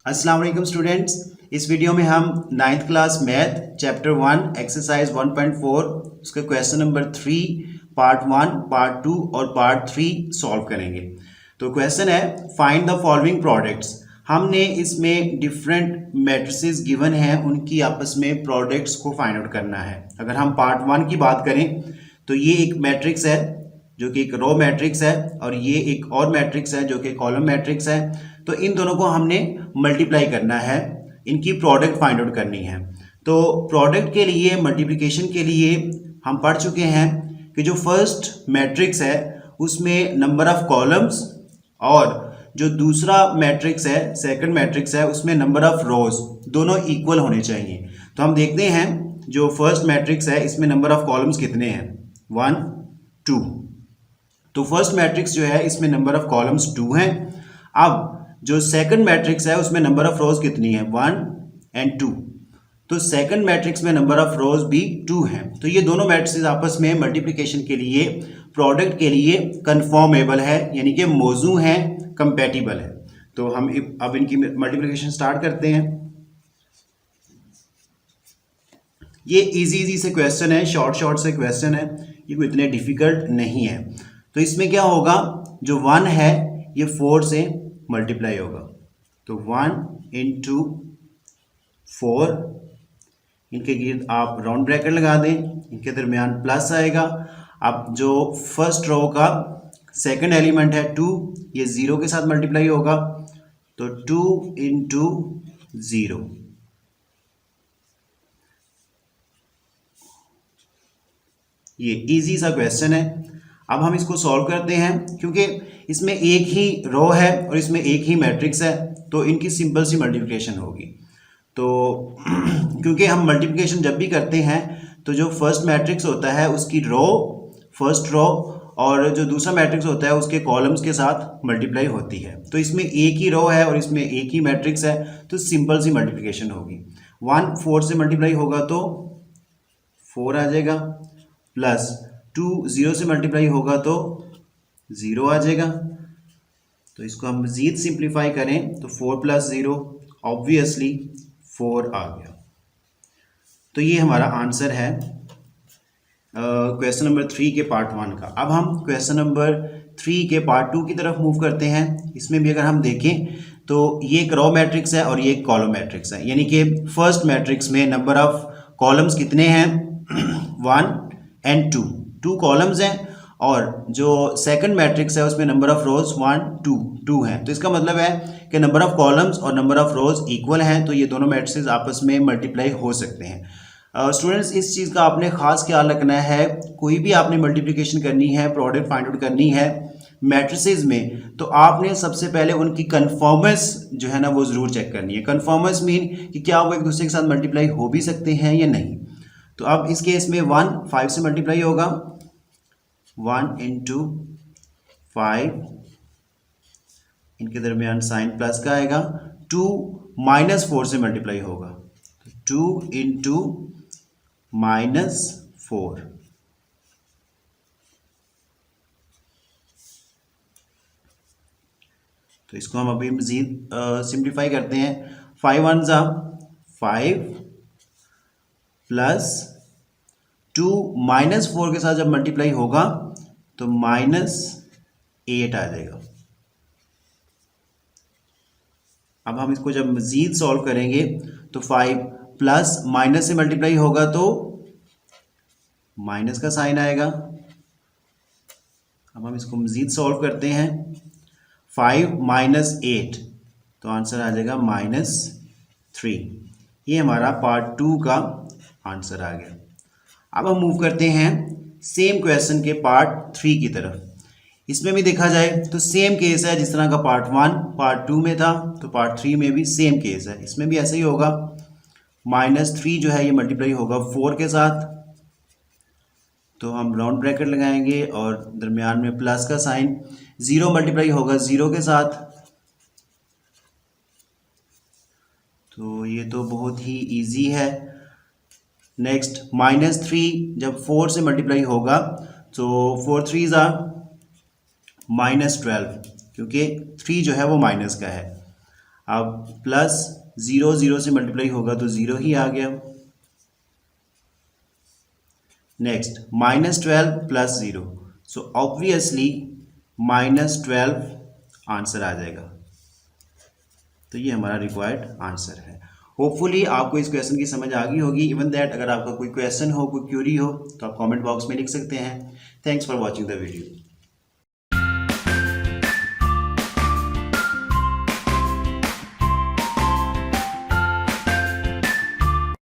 अस्सलाम वालेकुम स्टूडेंट्स। इस वीडियो में हम ninth class math chapter 1 exercise 1.4 उसके क्वेश्चन नंबर 3 पार्ट 1 पार्ट 2 और पार्ट 3 सॉल्व करेंगे। तो क्वेश्चन है फाइंड द फॉलोइंग प्रोडक्ट्स। हमने इसमें डिफरेंट मैट्रिसेस गिवन हैं, उनकी आपस में प्रोडक्ट्स को फाइंड आउट करना है। अगर हम पार्ट 1 की बात करें तो ये एक मैट्रिक्स है जो कि एक रो मैट्रिक्स है और ये एक और मैट्रिक्स है जो कि कॉलम मैट्रिक्स है। तो इन दोनों को हमने मल्टीप्लाई करना है, इनकी प्रोडक्ट फाइंड आउट करनी है। तो प्रोडक्ट के लिए मल्टीप्लिकेशन के लिए हम पढ़ चुके हैं कि जो फर्स्ट मैट्रिक्स है उसमें नंबर ऑफ कॉलम्स और जो दूसरा मैट्रिक्स है सेकंड मैट्रिक्स है उसमें नंबर ऑफ रोज दोनों इक्वल होने चाहिए। तो हम देखते हैं जो फर्स्ट मैट्रिक्स है इसमें नंबर ऑफ कॉलम्स कितने हैं, 1 2। तो फर्स्ट मैट्रिक्स जो है इसमें नंबर ऑफ कॉलम्स 2 हैं। अब जो सेकंड मैट्रिक्स है उसमें नंबर ऑफ रोज कितनी है, 1 एंड 2। तो सेकंड मैट्रिक्स में नंबर ऑफ रोज भी 2 हैं। तो ये दोनों मैट्रिक्स आपस में मल्टीप्लिकेशन के लिए प्रोडक्ट के लिए कन्फॉर्मेबल है, यानी कि मौजू हैं, कंपैटिबल है। तो हम अब इनकी मल्टीप्लिकेशन स्टार्ट करते हैं। ये इजी से क्वेश्चन है, शॉर्ट से क्वेश्चन है, ये कोई इतने डिफिकल्ट नहीं है। तो इसमें क्या होगा, जो 1 है ये 4 से मल्टीप्लाई होगा। तो 1 इंटू 4, इनके गिर्द आप राउंड ब्रैकेट लगा दें, इनके दरमियान प्लस आएगा। अब जो फर्स्ट रो का सेकंड एलिमेंट है 2, ये 0 के साथ मल्टीप्लाई होगा। तो 2 इंटू 0, ये इजी सा क्वेश्चन है। अब हम इसको सॉल्व करते हैं क्योंकि इसमें एक ही रो है और इसमें एक ही मैट्रिक्स है, तो इनकी सिंपल सी मल्टीप्लिकेशन होगी। तो क्योंकि हम मल्टीप्लिकेशन जब भी करते हैं तो जो फर्स्ट मैट्रिक्स होता है उसकी रो, फर्स्ट रो, और जो दूसरा मैट्रिक्स होता है उसके कॉलम्स के साथ मल्टीप्लाई होती है। तो इसमें एक ही रो है और इसमें एक ही मैट्रिक्स है, तो सिंपल सी मल्टीप्लिकेशन होगी। 1 4 से मल्टीप्लाई होगा तो 4 आ जाएगा, प्लस 2 0 से मल्टीप्लाई होगा तो 0 आ जाएगा। तो इसको हम मजीद सिंप्लीफाई करें तो 4 प्लस 0 ऑब्वियसली 4 आ गया। तो ये हमारा आंसर है क्वेश्चन नंबर 3 के पार्ट 1 का। अब हम क्वेश्चन नंबर 3 के पार्ट 2 की तरफ मूव करते हैं। इसमें भी अगर हम देखें तो ये एक रो मैट्रिक्स है और ये एक कॉलम मैट्रिक्स है, यानी कि फर्स्ट मैट्रिक्स में नंबर ऑफ कॉलम्स कितने हैं 1 एंड 2 कॉलम्स हैं, और जो सेकंड मैट्रिक्स है उसमें नंबर ऑफ रोज 1 2 हैं। तो इसका मतलब है कि नंबर ऑफ कॉलम्स और नंबर ऑफ रोज इक्वल हैं, तो ये दोनों मैट्रिक्स आपस में मल्टीप्लाई हो सकते हैं। स्टूडेंट्स इस चीज़ का आपने खास ख्याल रखना है, कोई भी आपने मल्टीप्लिकेशन करनी है, प्रोडक्ट फाइंड आउट करनी है मैट्रिसेस में, तो आपने सबसे पहले उनकी कन्फर्मेंस जो है ना वो ज़रूर चेक करनी है। कन्फर्मेंस मीन कि क्या वो एक दूसरे के साथ मल्टीप्लाई हो भी सकते हैं या नहीं। तो अब इस केस में 1 5 से मल्टीप्लाई होगा, 1 इंटू 5, इनके दरमियान साइन प्लस का आएगा। 2 माइनस 4 से मल्टीप्लाई होगा, 2 इंटू माइनस 4, तो इसको हम अभी मजीद सिंप्लीफाई करते हैं। 5 1 जा 5 प्लस 2 माइनस 4 के साथ जब मल्टीप्लाई होगा तो माइनस 8 आ जाएगा। अब हम इसको जब मजीद सॉल्व करेंगे तो 5 प्लस माइनस से मल्टीप्लाई होगा तो माइनस का साइन आएगा। अब हम इसको मजीद सॉल्व करते हैं, 5 माइनस 8, तो आंसर आ जाएगा -3। ये हमारा पार्ट 2 का आंसर आ गया। अब हम मूव करते हैं सेम क्वेश्चन के पार्ट 3 की तरफ। इसमें भी देखा जाए तो सेम केस है, जिस तरह का पार्ट 1 पार्ट 2 में था तो पार्ट 3 में भी सेम केस है। इसमें भी ऐसा ही होगा, -3 जो है ये मल्टीप्लाई होगा 4 के साथ, तो हम राउंड ब्रैकेट लगाएंगे और दरमियान में प्लस का साइन। 0 मल्टीप्लाई होगा 0 के साथ, तो ये तो बहुत ही इजी है। नेक्स्ट -3 जब 4 से मल्टीप्लाई होगा तो 4 3 -12, क्योंकि 3 जो है वो माइनस का है। अब प्लस 0 0 से मल्टीप्लाई होगा तो 0 ही आ गया। Next -12 plus 0, so obviously -12 answer आ जाएगा। तो ये हमारा रिक्वायर्ड आंसर है। होपफुली आपको इस क्वेश्चन की समझ आ गई होगी। इवन दैट अगर आपका कोई क्वेश्चन हो, कोई क्यूरी हो तो आप कमेंट बॉक्स में लिख सकते हैं। Thanks for watching the video.